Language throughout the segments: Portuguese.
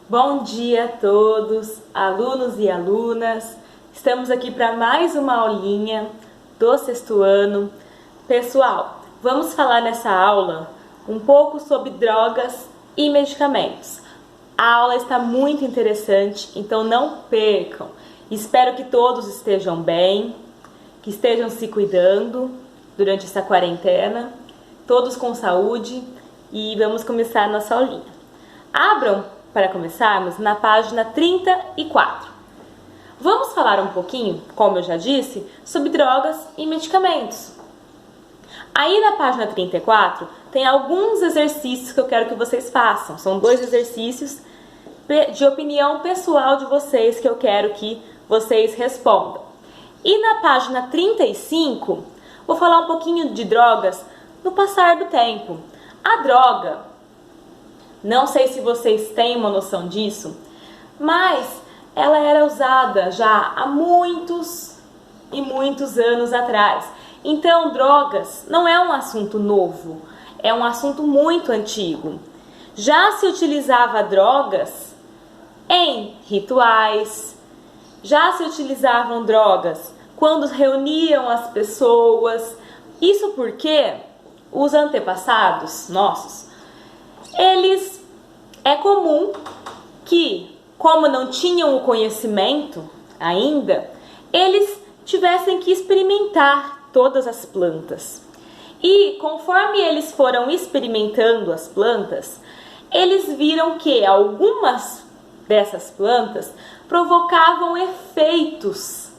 Bom dia a todos, alunos e alunas. Estamos aqui para mais uma aulinha do sexto ano. Pessoal, vamos falar nessa aula um pouco sobre drogas e medicamentos. A aula está muito interessante, então não percam. Espero que todos estejam bem, que estejam se cuidando durante essa quarentena, todos com saúde, e vamos começar a nossa aulinha. Abram, para começarmos, na página 34. Vamos falar um pouquinho, como eu já disse, sobre drogas e medicamentos. Aí na página 34 tem alguns exercícios que eu quero que vocês façam. São 2 exercícios de opinião pessoal de vocês que eu quero que vocês respondam. E na página 35, vou falar um pouquinho de drogas no passar do tempo. A droga, não sei se vocês têm uma noção disso, mas ela era usada já há muitos e muitos anos atrás. Então, drogas não é um assunto novo, é um assunto muito antigo. Já se utilizava drogas em rituais, já se utilizavam drogas quando reuniam as pessoas. Isso porque os antepassados nossos, é comum que, como não tinham o conhecimento ainda, eles tivessem que experimentar todas as plantas. E conforme eles foram experimentando as plantas, eles viram que algumas dessas plantas provocavam efeitos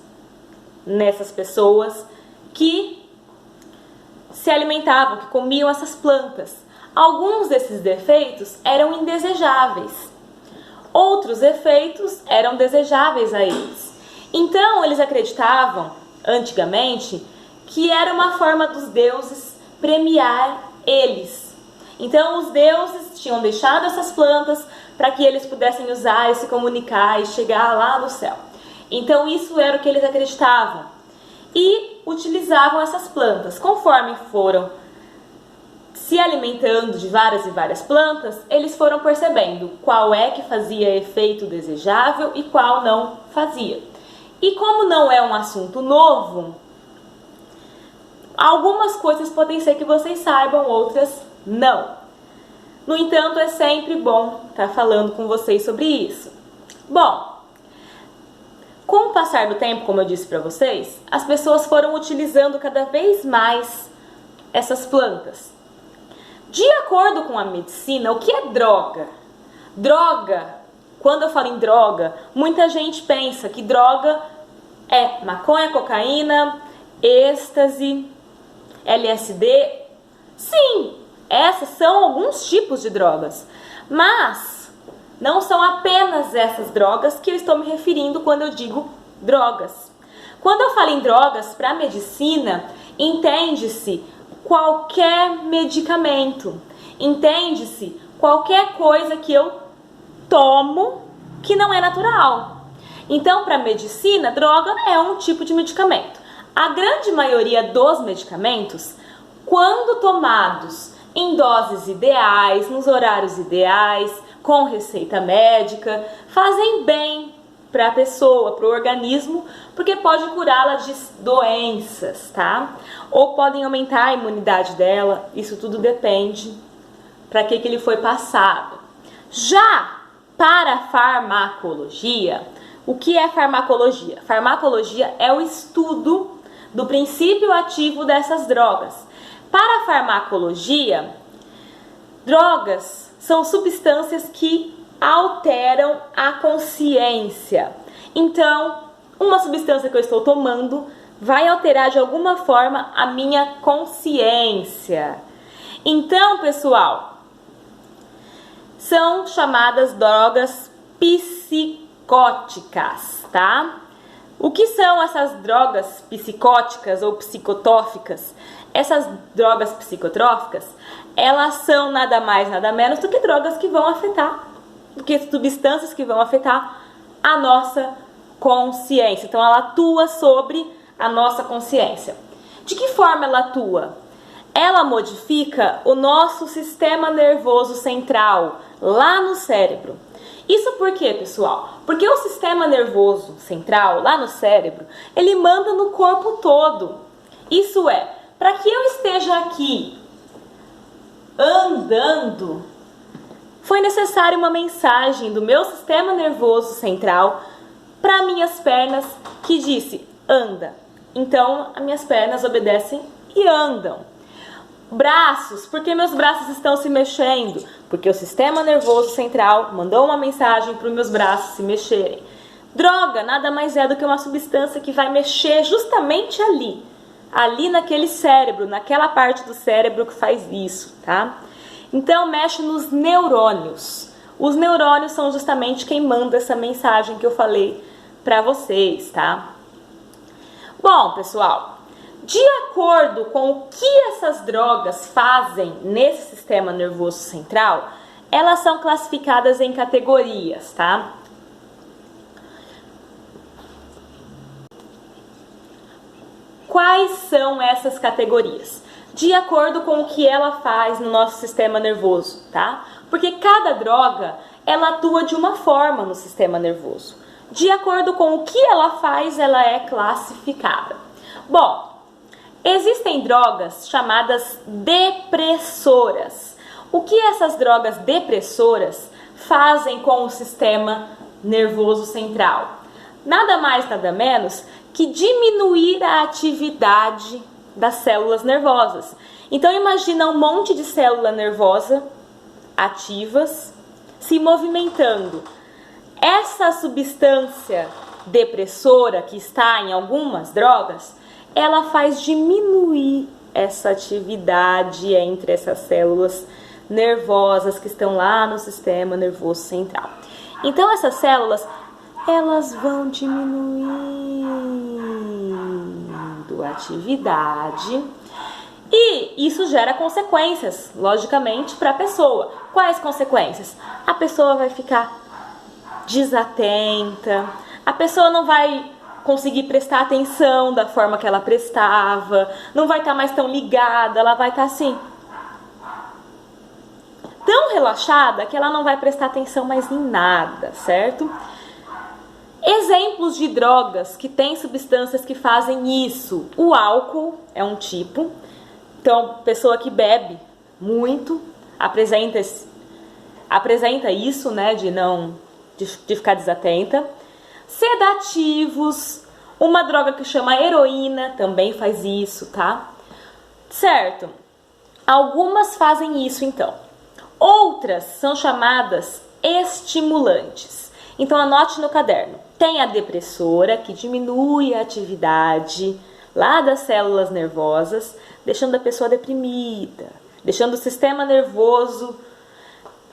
nessas pessoas que se alimentavam, que comiam essas plantas. Alguns desses efeitos eram indesejáveis, outros efeitos eram desejáveis a eles. Então eles acreditavam, antigamente, que era uma forma dos deuses premiar eles. Então os deuses tinham deixado essas plantas para que eles pudessem usar e se comunicar e chegar lá no céu. Então isso era o que eles acreditavam. E utilizavam essas plantas. Conforme foram se alimentando de várias e várias plantas, eles foram percebendo qual é que fazia efeito desejável e qual não fazia. E como não é um assunto novo, algumas coisas podem ser que vocês saibam, outras não. No entanto, é sempre bom estar falando com vocês sobre isso. Bom, com o passar do tempo, como eu disse para vocês, as pessoas foram utilizando cada vez mais essas plantas. De acordo com a medicina, o que é droga? Droga, quando eu falo em droga, muita gente pensa que droga é maconha, cocaína, êxtase, LSD. Sim, essas são alguns tipos de drogas, mas não são apenas essas drogas que eu estou me referindo quando eu digo drogas. Quando eu falo em drogas para a medicina, entende-se qualquer medicamento, entende-se qualquer coisa que eu tomo que não é natural. Então, para a medicina, droga é um tipo de medicamento. A grande maioria dos medicamentos, quando tomados em doses ideais, nos horários ideais, com receita médica, fazem bem para a pessoa, para o organismo, porque pode curá-la de doenças, tá? Ou podem aumentar a imunidade dela, isso tudo depende para que ele foi passado. Já para a farmacologia, o que é farmacologia? Farmacologia é o estudo do princípio ativo dessas drogas. Para a farmacologia, drogas são substâncias que alteram a consciência. Então, uma substância que eu estou tomando vai alterar de alguma forma a minha consciência. Então, pessoal, são chamadas drogas psicóticas, tá? O que são essas drogas psicóticas ou psicotóficas? Essas drogas psicotróficas, elas são nada mais, nada menos do que drogas que vão afetar, do que substâncias que vão afetar a nossa consciência. Então, ela atua sobre a nossa consciência. De que forma ela atua? Ela modifica o nosso sistema nervoso central, lá no cérebro. Isso por quê, pessoal? Porque o sistema nervoso central, lá no cérebro, ele manda no corpo todo. Isso é, para que eu esteja aqui andando, foi necessária uma mensagem do meu sistema nervoso central para minhas pernas que disse, anda. Então, as minhas pernas obedecem e andam. Braços, por que meus braços estão se mexendo? Porque o sistema nervoso central mandou uma mensagem para os meus braços se mexerem. Droga nada mais é do que uma substância que vai mexer justamente ali naquele cérebro, naquela parte do cérebro que faz isso, tá? Então mexe nos neurônios. Os neurônios são justamente quem manda essa mensagem que eu falei para vocês, tá? Bom, pessoal, de acordo com o que essas drogas fazem nesse sistema nervoso central, elas são classificadas em categorias, tá? Quais são essas categorias? De acordo com o que ela faz no nosso sistema nervoso, tá? Porque cada droga, ela atua de uma forma no sistema nervoso. De acordo com o que ela faz, ela é classificada. Bom, existem drogas chamadas depressoras. O que essas drogas depressoras fazem com o sistema nervoso central? Nada mais, nada menos que diminuir a atividade das células nervosas. Então imagina um monte de célula nervosa ativas se movimentando. Essa substância depressora que está em algumas drogas, ela faz diminuir essa atividade entre essas células nervosas que estão lá no sistema nervoso central. Então essas células, elas vão diminuindo a atividade e isso gera consequências, logicamente, para a pessoa. Quais consequências? A pessoa vai ficar desatenta, a pessoa não vai conseguir prestar atenção da forma que ela prestava, não vai estar mais tão ligada, ela vai estar assim, tão relaxada que ela não vai prestar atenção mais em nada, certo? Exemplos de drogas que têm substâncias que fazem isso. O álcool é um tipo. Então, pessoa que bebe muito apresenta isso, né, de ficar desatenta. Sedativos, uma droga que chama heroína também faz isso, tá? Certo? Algumas fazem isso, então. Outras são chamadas estimulantes. Então, anote no caderno. Tem a depressora, que diminui a atividade lá das células nervosas, deixando a pessoa deprimida, deixando o sistema nervoso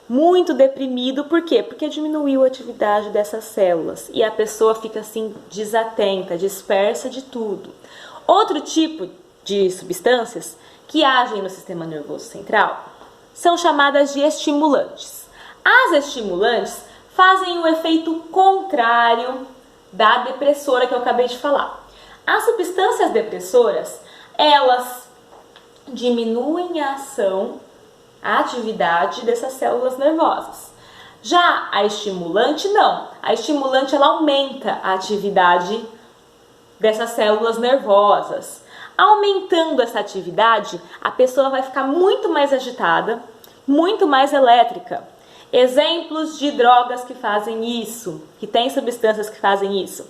muito deprimido. Por quê? Porque diminuiu a atividade dessas células e a pessoa fica assim desatenta, dispersa de tudo. Outro tipo de substâncias que agem no sistema nervoso central são chamadas de estimulantes. As estimulantes fazem o efeito contrário da depressora que eu acabei de falar. As substâncias depressoras, elas diminuem a ação, a atividade dessas células nervosas. Já a estimulante, não. A estimulante, ela aumenta a atividade dessas células nervosas. Aumentando essa atividade, a pessoa vai ficar muito mais agitada, muito mais elétrica. Exemplos de drogas que fazem isso, que têm substâncias que fazem isso: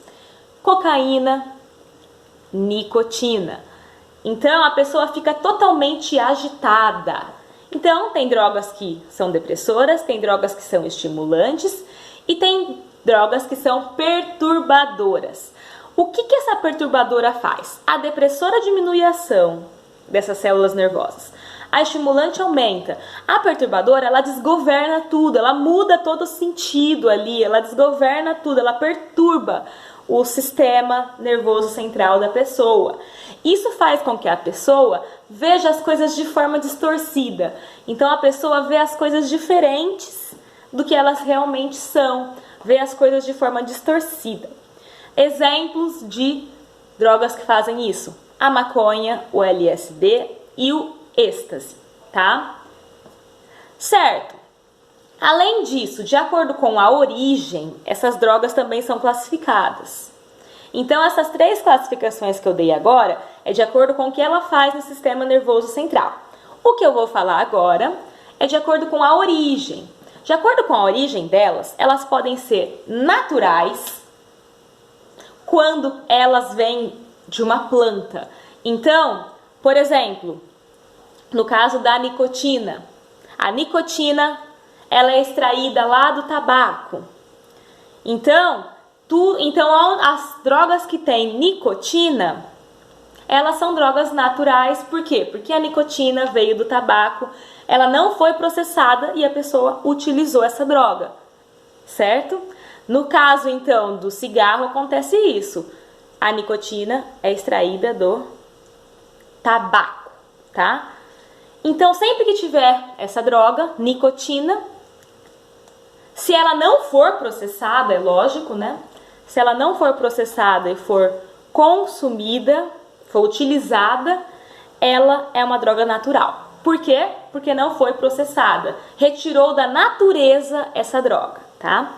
cocaína, nicotina. Então a pessoa fica totalmente agitada. Então tem drogas que são depressoras, tem drogas que são estimulantes e tem drogas que são perturbadoras. O que essa perturbadora faz? A depressora diminui a ação dessas células nervosas. A estimulante aumenta. A perturbadora, ela desgoverna tudo, ela muda todo o sentido ali, ela desgoverna tudo, ela perturba o sistema nervoso central da pessoa. Isso faz com que a pessoa veja as coisas de forma distorcida. Então a pessoa vê as coisas diferentes do que elas realmente são, vê as coisas de forma distorcida. Exemplos de drogas que fazem isso: a maconha, o LSD e o êxtase, tá? Certo? Além disso, de acordo com a origem, essas drogas também são classificadas. Então, essas 3 classificações que eu dei agora é de acordo com o que ela faz no sistema nervoso central. O que eu vou falar agora é de acordo com a origem. De acordo com a origem delas, elas podem ser naturais quando elas vêm de uma planta. Então, por exemplo, no caso da nicotina, a nicotina ela é extraída lá do tabaco. Então, as drogas que têm nicotina, elas são drogas naturais. Por quê? Porque a nicotina veio do tabaco, ela não foi processada e a pessoa utilizou essa droga, certo? No caso, então, do cigarro, acontece isso. A nicotina é extraída do tabaco, tá? Então, sempre que tiver essa droga, nicotina, se ela não for processada, é lógico, né? Se ela não for processada e for consumida, for utilizada, ela é uma droga natural. Por quê? Porque não foi processada. Retirou da natureza essa droga, tá?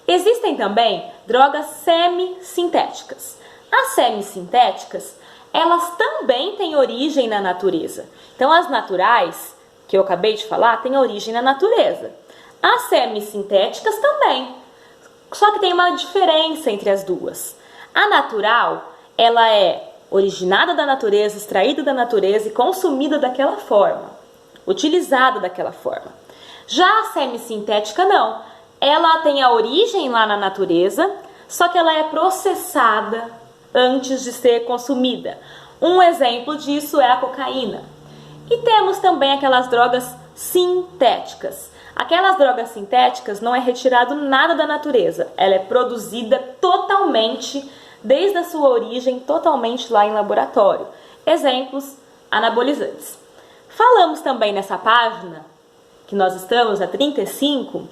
Existem também drogas semissintéticas. As semissintéticas, elas também têm origem na natureza. Então, as naturais, que eu acabei de falar, têm origem na natureza. As semissintéticas também. Só que tem uma diferença entre as duas. A natural, ela é originada da natureza, extraída da natureza e consumida daquela forma, utilizada daquela forma. Já a semissintética não. Ela tem a origem lá na natureza, só que ela é processada antes de ser consumida. Um exemplo disso é a cocaína. E temos também aquelas drogas sintéticas. Aquelas drogas sintéticas não é retirado nada da natureza, ela é produzida totalmente, desde a sua origem, totalmente lá em laboratório. Exemplos, anabolizantes. Falamos também nessa página, que nós estamos, a 35,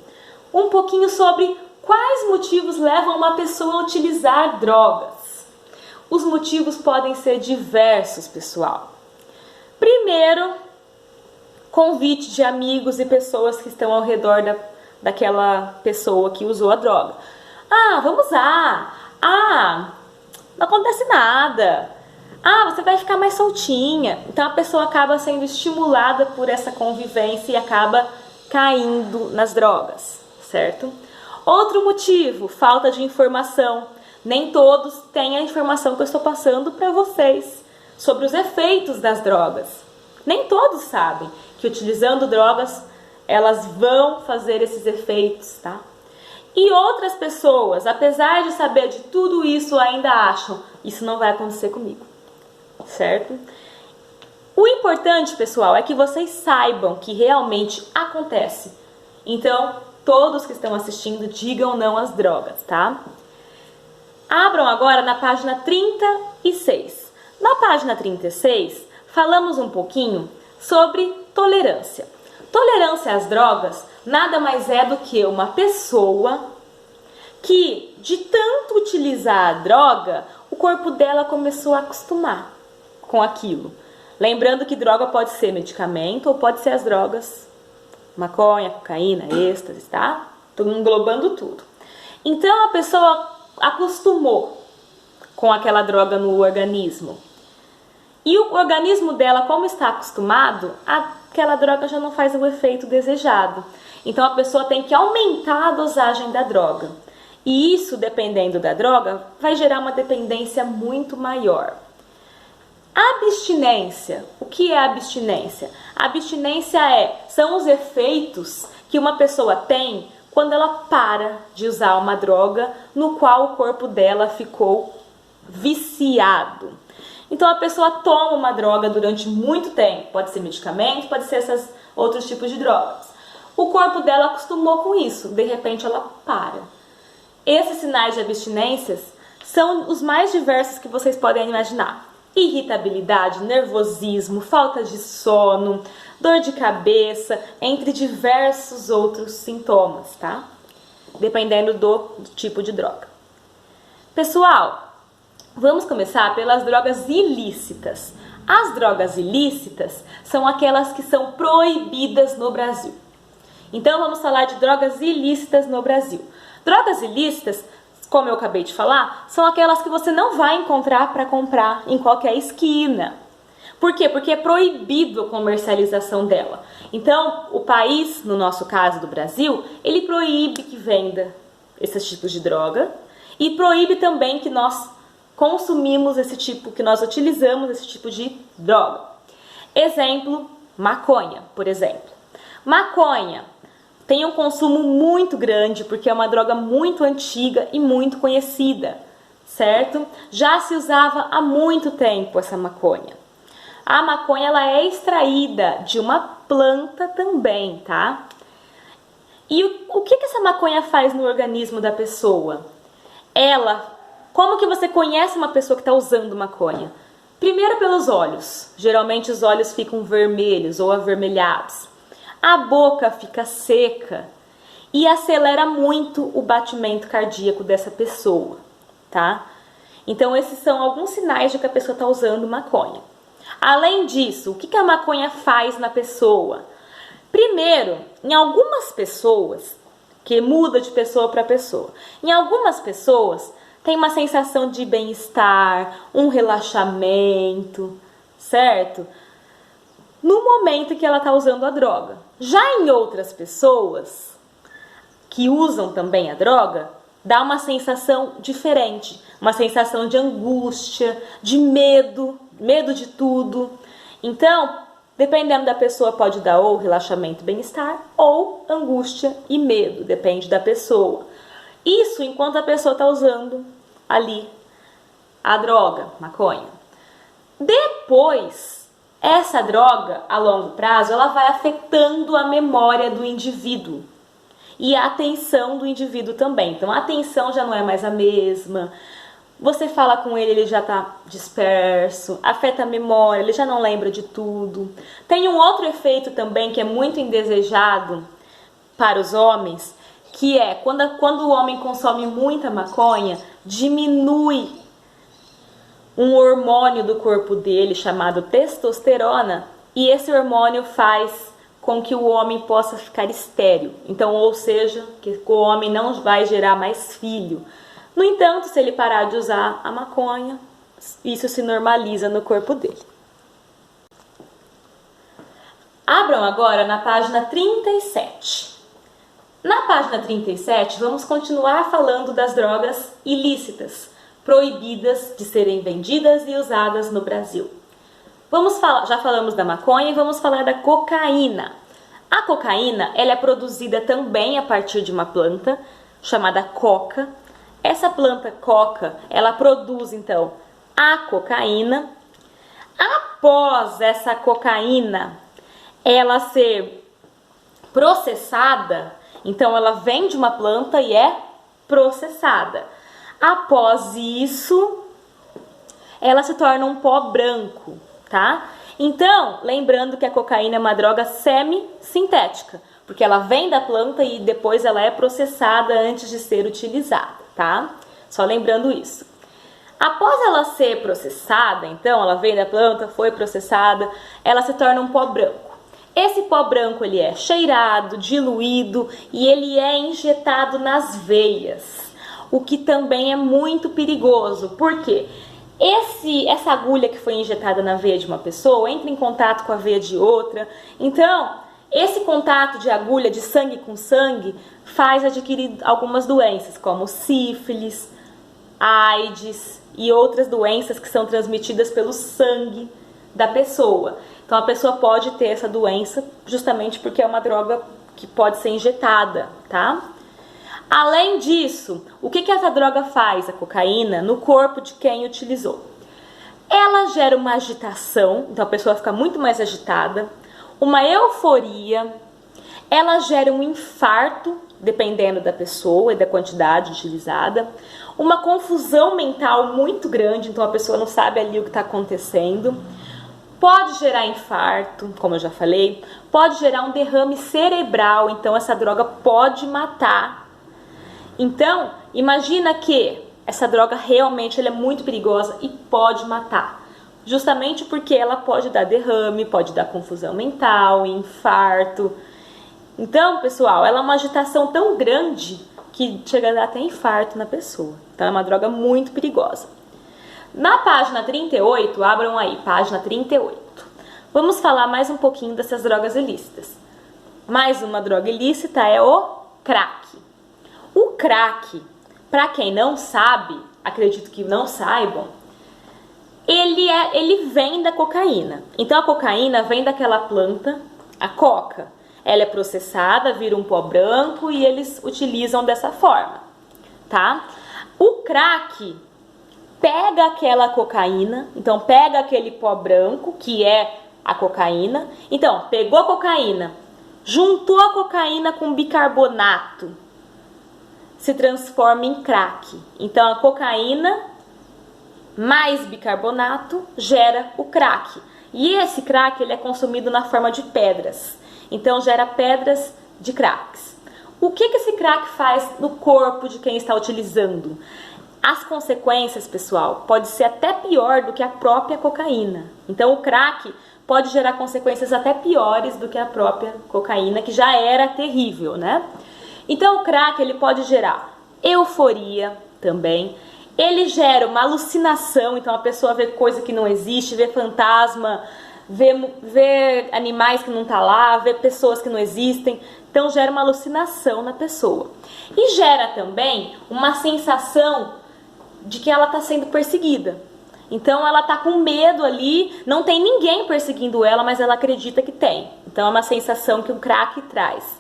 um pouquinho sobre quais motivos levam uma pessoa a utilizar drogas. Os motivos podem ser diversos, pessoal. Primeiro, convite de amigos e pessoas que estão ao redor daquela pessoa que usou a droga. Ah, vamos usar. Ah, não acontece nada. Ah, você vai ficar mais soltinha. Então a pessoa acaba sendo estimulada por essa convivência e acaba caindo nas drogas, certo? Outro motivo, falta de informação. Nem todos têm a informação que eu estou passando para vocês sobre os efeitos das drogas. Nem todos sabem que utilizando drogas, elas vão fazer esses efeitos, tá? E outras pessoas, apesar de saber de tudo isso, ainda acham, isso não vai acontecer comigo, certo? O importante, pessoal, é que vocês saibam que realmente acontece. Então, todos que estão assistindo, digam não às drogas, tá? Abram agora na página 36. Na página 36, falamos um pouquinho sobre tolerância. Tolerância às drogas nada mais é do que uma pessoa que, de tanto utilizar a droga, o corpo dela começou a acostumar com aquilo. Lembrando que droga pode ser medicamento ou pode ser as drogas, maconha, cocaína, êxtase, tá? Estou englobando tudo. Então a pessoa acostumou com aquela droga no organismo. E o organismo dela, como está acostumado, aquela droga já não faz o efeito desejado. Então a pessoa tem que aumentar a dosagem da droga. E isso, dependendo da droga, vai gerar uma dependência muito maior. Abstinência. O que é abstinência? Abstinência são os efeitos que uma pessoa tem quando ela para de usar uma droga no qual o corpo dela ficou viciado. Então a pessoa toma uma droga durante muito tempo, pode ser medicamento, pode ser esses outros tipos de drogas. O corpo dela acostumou com isso, de repente ela para. Esses sinais de abstinências são os mais diversos que vocês podem imaginar. Irritabilidade, nervosismo, falta de sono, dor de cabeça, entre diversos outros sintomas, tá? Dependendo do tipo de droga. Pessoal, vamos começar pelas drogas ilícitas. As drogas ilícitas são aquelas que são proibidas no Brasil. Então vamos falar de drogas ilícitas no Brasil. Drogas ilícitas, como eu acabei de falar, são aquelas que você não vai encontrar para comprar em qualquer esquina. Por quê? Porque é proibido a comercialização dela. Então, o país, no nosso caso do Brasil, ele proíbe que venda esses tipos de droga e proíbe também que nós consumimos que nós utilizamos esse tipo de droga. Exemplo, maconha, por exemplo. Maconha tem um consumo muito grande porque é uma droga muito antiga e muito conhecida, certo? Já se usava há muito tempo essa maconha. A maconha ela é extraída de uma planta também, tá? E o que essa maconha faz no organismo da pessoa? Como que você conhece uma pessoa que está usando maconha? Primeiro pelos olhos. Geralmente os olhos ficam vermelhos ou avermelhados. A boca fica seca e acelera muito o batimento cardíaco dessa pessoa, tá? Então esses são alguns sinais de que a pessoa está usando maconha. Além disso, o que a maconha faz na pessoa? Primeiro, em algumas pessoas, que muda de pessoa para pessoa, em algumas pessoas tem uma sensação de bem-estar, um relaxamento, certo? No momento que ela está usando a droga. Já em outras pessoas que usam também a droga, dá uma sensação diferente, uma sensação de angústia, de medo de tudo. Então, dependendo da pessoa, pode dar ou relaxamento e bem-estar ou angústia e medo, depende da pessoa. Isso enquanto a pessoa está usando ali a droga, maconha. Depois, essa droga, a longo prazo, ela vai afetando a memória do indivíduo e a atenção do indivíduo também. Então, a atenção já não é mais a mesma. Você fala com ele, ele já está disperso, afeta a memória, ele já não lembra de tudo. Tem um outro efeito também que é muito indesejado para os homens, que é quando o homem consome muita maconha, diminui um hormônio do corpo dele chamado testosterona, e esse hormônio faz com que o homem possa ficar estéril. Então, ou seja, que o homem não vai gerar mais filho. No entanto, se ele parar de usar a maconha, isso se normaliza no corpo dele. Abram agora na página 37. Na página 37, vamos continuar falando das drogas ilícitas, proibidas de serem vendidas e usadas no Brasil. Já falamos da maconha e vamos falar da cocaína. A cocaína ela é produzida também a partir de uma planta chamada coca. Essa planta coca, ela produz então a cocaína. Após essa cocaína ela ser processada, então ela vem de uma planta e é processada. Após isso, ela se torna um pó branco, tá? Então, lembrando que a cocaína é uma droga semi-sintética, porque ela vem da planta e depois ela é processada antes de ser utilizada, tá? Só lembrando isso. Após ela ser processada, então, ela vem da planta, foi processada, ela se torna um pó branco. Esse pó branco ele é cheirado, diluído e ele é injetado nas veias, o que também é muito perigoso, porque essa agulha que foi injetada na veia de uma pessoa entra em contato com a veia de outra. Então, esse contato de agulha de sangue com sangue faz adquirir algumas doenças, como sífilis, AIDS e outras doenças que são transmitidas pelo sangue da pessoa. Então, a pessoa pode ter essa doença justamente porque é uma droga que pode ser injetada, tá? Além disso, o que essa droga faz, a cocaína, no corpo de quem utilizou? Ela gera uma agitação, então a pessoa fica muito mais agitada, uma euforia, ela gera um infarto, dependendo da pessoa e da quantidade utilizada, uma confusão mental muito grande, então a pessoa não sabe ali o que está acontecendo, pode gerar infarto, como eu já falei, pode gerar um derrame cerebral, então essa droga pode matar. Então, imagina que essa droga realmente ela é muito perigosa e pode matar. Justamente porque ela pode dar derrame, pode dar confusão mental, infarto. Então, pessoal, ela é uma agitação tão grande que chega a dar até infarto na pessoa. Então, é uma droga muito perigosa. Na página 38, abram aí, página 38. Vamos falar mais um pouquinho dessas drogas ilícitas. Mais uma droga ilícita é o crack. O crack, para quem não sabe, acredito que não saibam, ele vem da cocaína. Então, a cocaína vem daquela planta, a coca. Ela é processada, vira um pó branco e eles utilizam dessa forma, tá? O crack pega aquela cocaína, então pega aquele pó branco, que é a cocaína. Então, pegou a cocaína, juntou a cocaína com bicarbonato, se transforma em crack. Então, a cocaína mais bicarbonato gera o crack. E esse crack ele é consumido na forma de pedras. Então, gera pedras de cracks. O que esse crack faz no corpo de quem está utilizando? As consequências, pessoal, pode ser até pior do que a própria cocaína. Então, o crack pode gerar consequências até piores do que a própria cocaína, que já era terrível, né? Então, o crack ele pode gerar euforia também. Ele gera uma alucinação, então a pessoa vê coisa que não existe, vê fantasma, vê animais que não tá lá, vê pessoas que não existem. Então, gera uma alucinação na pessoa. E gera também uma sensação de que ela está sendo perseguida. Então ela está com medo ali, não tem ninguém perseguindo ela, mas ela acredita que tem. Então é uma sensação que o crack traz.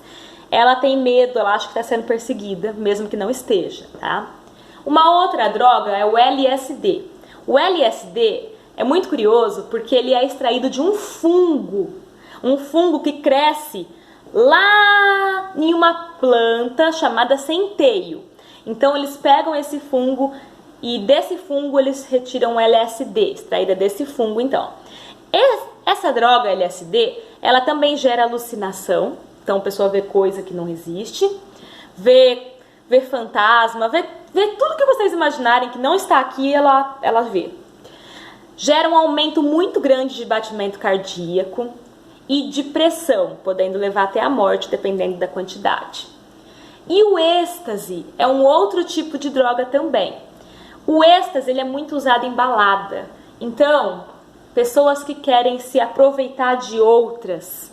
Ela tem medo, ela acha que está sendo perseguida, mesmo que não esteja, tá? Uma outra droga é o LSD. O LSD é muito curioso porque ele é extraído de um fungo que cresce lá em uma planta chamada centeio. Então eles pegam esse fungo e desse fungo eles retiram o LSD, extraída desse fungo então. Essa droga LSD, ela também gera alucinação, então a pessoa vê coisa que não existe, vê fantasma, vê tudo que vocês imaginarem que não está aqui, ela vê. Gera um aumento muito grande de batimento cardíaco e de pressão, podendo levar até a morte, dependendo da quantidade. E o êxtase é um outro tipo de droga também. O êxtase ele é muito usado em balada. Então, pessoas que querem se aproveitar de outras,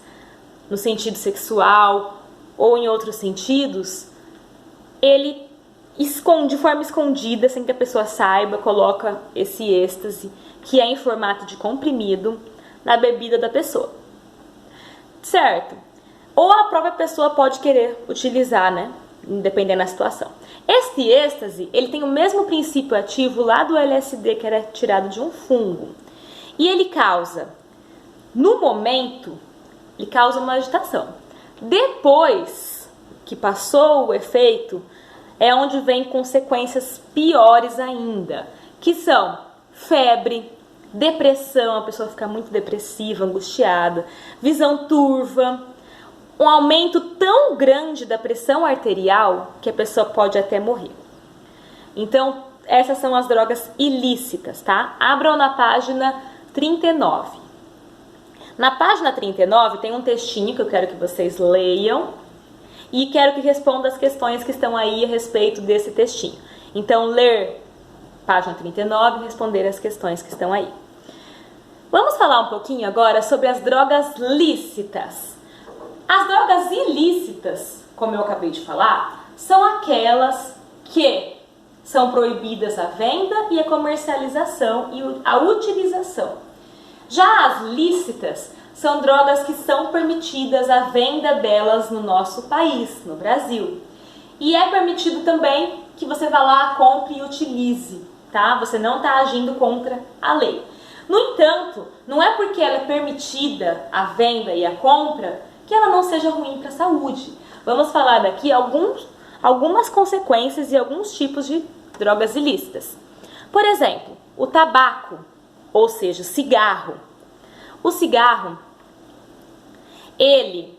no sentido sexual ou em outros sentidos, ele de forma escondida, sem que a pessoa saiba, coloca esse êxtase, que é em formato de comprimido, na bebida da pessoa. Certo? Ou a própria pessoa pode querer utilizar, né? Dependendo da situação. Este êxtase, ele tem o mesmo princípio ativo lá do LSD, que era tirado de um fungo. E ele causa, no momento, ele causa uma agitação. Depois que passou o efeito, é onde vem consequências piores ainda, que são febre, depressão, a pessoa fica muito depressiva, angustiada, visão turva, um aumento tão grande da pressão arterial que a pessoa pode até morrer. Então, essas são as drogas ilícitas, tá? Abram na página 39. Na página 39 tem um textinho que eu quero que vocês leiam e quero que respondam as questões que estão aí a respeito desse textinho. Então, ler página 39 e responder as questões que estão aí. Vamos falar um pouquinho agora sobre as drogas lícitas. As drogas ilícitas, como eu acabei de falar, são aquelas que são proibidas a venda e a comercialização e a utilização. Já as lícitas são drogas que são permitidas a venda delas no nosso país, no Brasil. E é permitido também que você vá lá, compre e utilize, tá? Você não está agindo contra a lei. No entanto, não é porque ela é permitida a venda e a compra que ela não seja ruim para a saúde. Vamos falar daqui algumas consequências e alguns tipos de drogas ilícitas. Por exemplo, o tabaco, ou seja, o cigarro. O cigarro, ele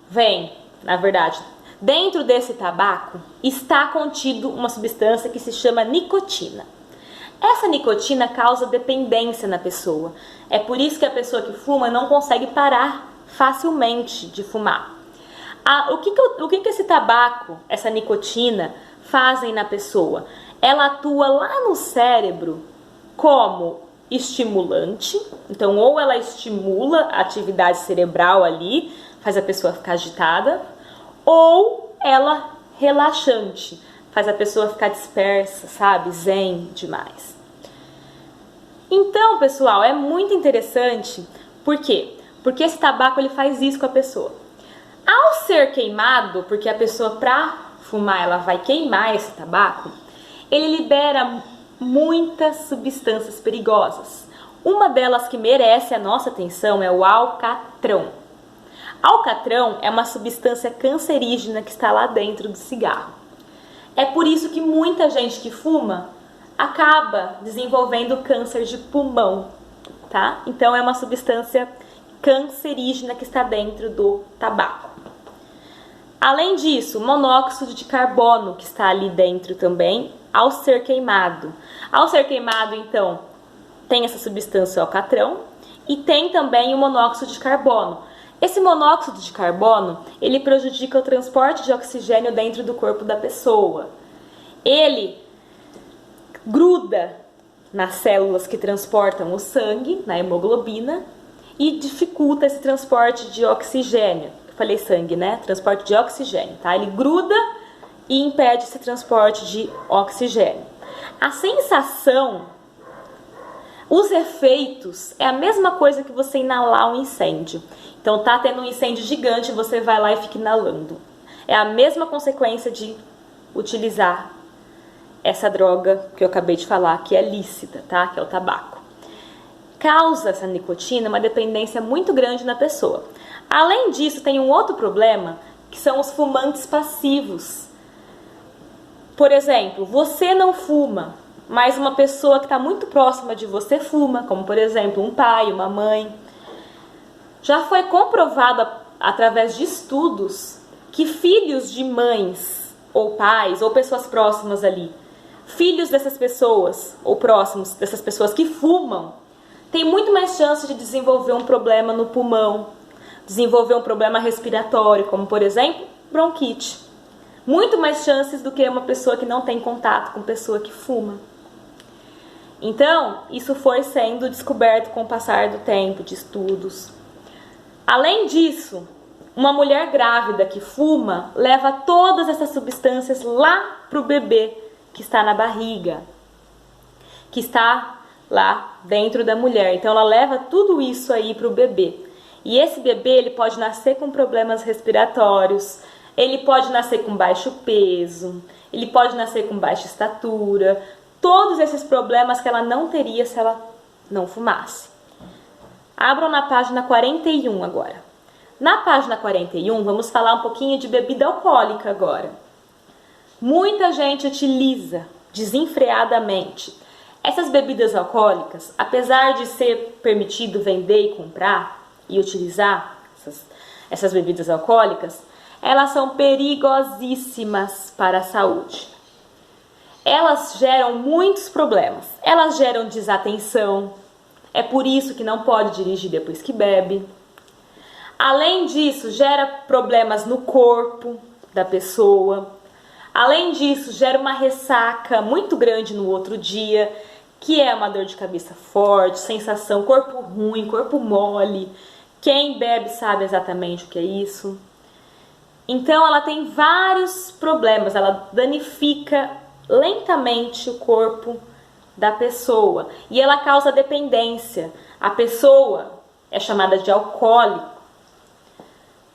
vem, na verdade, dentro desse tabaco está contido uma substância que se chama nicotina. Essa nicotina causa dependência na pessoa. É por isso que a pessoa que fuma não consegue parar facilmente de fumar. O que esse tabaco, essa nicotina, fazem na pessoa? Ela atua lá no cérebro como estimulante, então ou ela estimula a atividade cerebral ali, faz a pessoa ficar agitada, ou ela relaxante, faz a pessoa ficar dispersa, sabe, zen demais. Então, pessoal, é muito interessante, por quê? Porque esse tabaco ele faz isso com a pessoa. Ao ser queimado, porque a pessoa para fumar ela vai queimar esse tabaco, ele libera muitas substâncias perigosas. Uma delas que merece a nossa atenção é o alcatrão. Alcatrão é uma substância cancerígena que está lá dentro do cigarro. É por isso que muita gente que fuma acaba desenvolvendo câncer de pulmão, tá? Então é uma substância cancerígena que está dentro do tabaco. Além disso, o monóxido de carbono que está ali dentro também, ao ser queimado. Ao ser queimado, então, tem essa substância alcatrão e tem também o monóxido de carbono. Esse monóxido de carbono, ele prejudica o transporte de oxigênio dentro do corpo da pessoa. Ele gruda nas células que transportam o sangue, na hemoglobina, e dificulta esse transporte de oxigênio. Eu falei sangue, né? Transporte de oxigênio, tá? Ele gruda e impede esse transporte de oxigênio. A sensação, os efeitos, é a mesma coisa que você inalar um incêndio. Então tá tendo um incêndio gigante, você vai lá e fica inalando. É a mesma consequência de utilizar essa droga que eu acabei de falar, que é lícita, tá? Que é o tabaco. Causa essa nicotina uma dependência muito grande na pessoa. Além disso, tem um outro problema, que são os fumantes passivos. Por exemplo, você não fuma, mas uma pessoa que está muito próxima de você fuma, como por exemplo um pai, uma mãe. Já foi comprovado através de estudos que filhos de mães ou pais ou pessoas próximas ali, filhos dessas pessoas ou próximos dessas pessoas que fumam, têm muito mais chance de desenvolver um problema no pulmão, desenvolver um problema respiratório, como por exemplo, bronquite. Muito mais chances do que uma pessoa que não tem contato com pessoa que fuma. Então, isso foi sendo descoberto com o passar do tempo, de estudos. Além disso, uma mulher grávida que fuma leva todas essas substâncias lá para o bebê que está na barriga, que está lá dentro da mulher. Então, ela leva tudo isso aí para o bebê. E esse bebê ele pode nascer com problemas respiratórios, ele pode nascer com baixo peso, ele pode nascer com baixa estatura, todos esses problemas que ela não teria se ela não fumasse. Abram na página 41 agora. Na página 41, vamos falar um pouquinho de bebida alcoólica agora. Muita gente utiliza desenfreadamente. Essas bebidas alcoólicas, apesar de ser permitido vender e comprar e utilizar essas bebidas alcoólicas, elas são perigosíssimas para a saúde. Elas geram muitos problemas. Elas geram desatenção. É por isso que não pode dirigir depois que bebe. Além disso, gera problemas no corpo da pessoa. Além disso, gera uma ressaca muito grande no outro dia, que é uma dor de cabeça forte, sensação, corpo ruim, corpo mole. Quem bebe sabe exatamente o que é isso. Então, ela tem vários problemas, ela danifica lentamente o corpo da pessoa e ela causa dependência. A pessoa é chamada de alcoólico.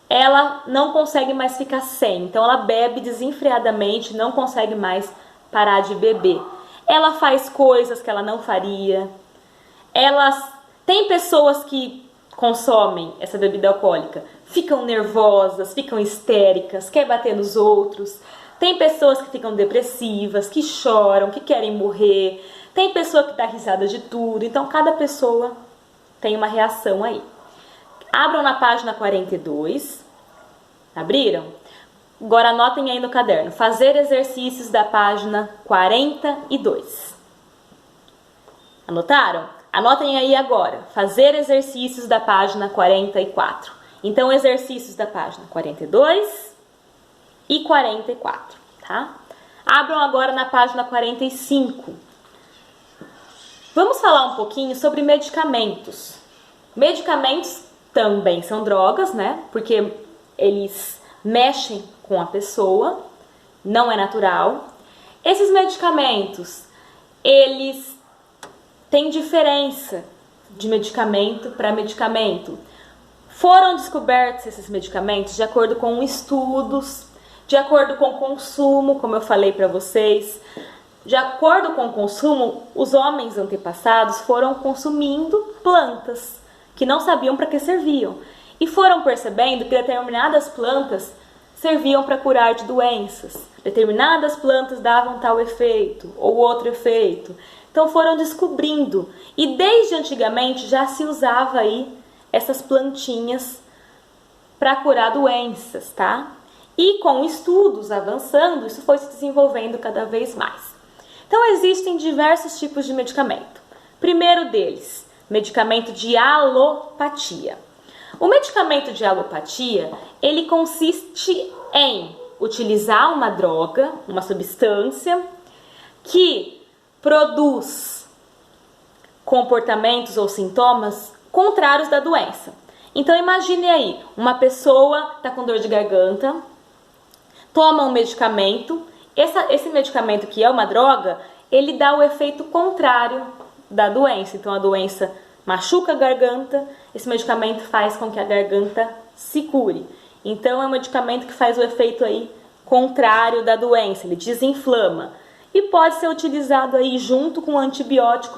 Ela não consegue mais ficar sem, então ela bebe desenfreadamente, não consegue mais parar de beber. Ela faz coisas que ela não faria. Tem pessoas que consomem essa bebida alcoólica, ficam nervosas, ficam histéricas, quer bater nos outros. Tem pessoas que ficam depressivas, que choram, que querem morrer. Tem pessoa que dá risada de tudo. Então, cada pessoa tem uma reação aí. Abram na página 42. Abriram? Agora anotem aí no caderno. Fazer exercícios da página 42. Anotaram? Anotem aí agora. Fazer exercícios da página 44. Então, exercícios da página 42 e 44, tá? Abram agora na página 45. Vamos falar um pouquinho sobre medicamentos. Medicamentos também são drogas, né? Porque eles mexem com a pessoa, não é natural. Esses medicamentos, eles têm diferença de medicamento para medicamento. Foram descobertos esses medicamentos de acordo com estudos, de acordo com o consumo, como eu falei para vocês. De acordo com o consumo, os homens antepassados foram consumindo plantas que não sabiam para que serviam e foram percebendo que determinadas plantas serviam para curar de doenças, determinadas plantas davam tal efeito ou outro efeito. Então foram descobrindo e desde antigamente já se usava aí essas plantinhas para curar doenças, tá? E com estudos avançando, isso foi se desenvolvendo cada vez mais. Então, existem diversos tipos de medicamento. Primeiro deles, medicamento de alopatia. O medicamento de alopatia, ele consiste em utilizar uma droga, uma substância, que produz comportamentos ou sintomas contrários da doença. Então, imagine aí, uma pessoa está com dor de garganta, toma um medicamento. Esse medicamento, que é uma droga, ele dá o efeito contrário da doença. Então, a doença machuca a garganta, esse medicamento faz com que a garganta se cure. Então, é um medicamento que faz o efeito aí contrário da doença, ele desinflama. E pode ser utilizado aí junto com o antibiótico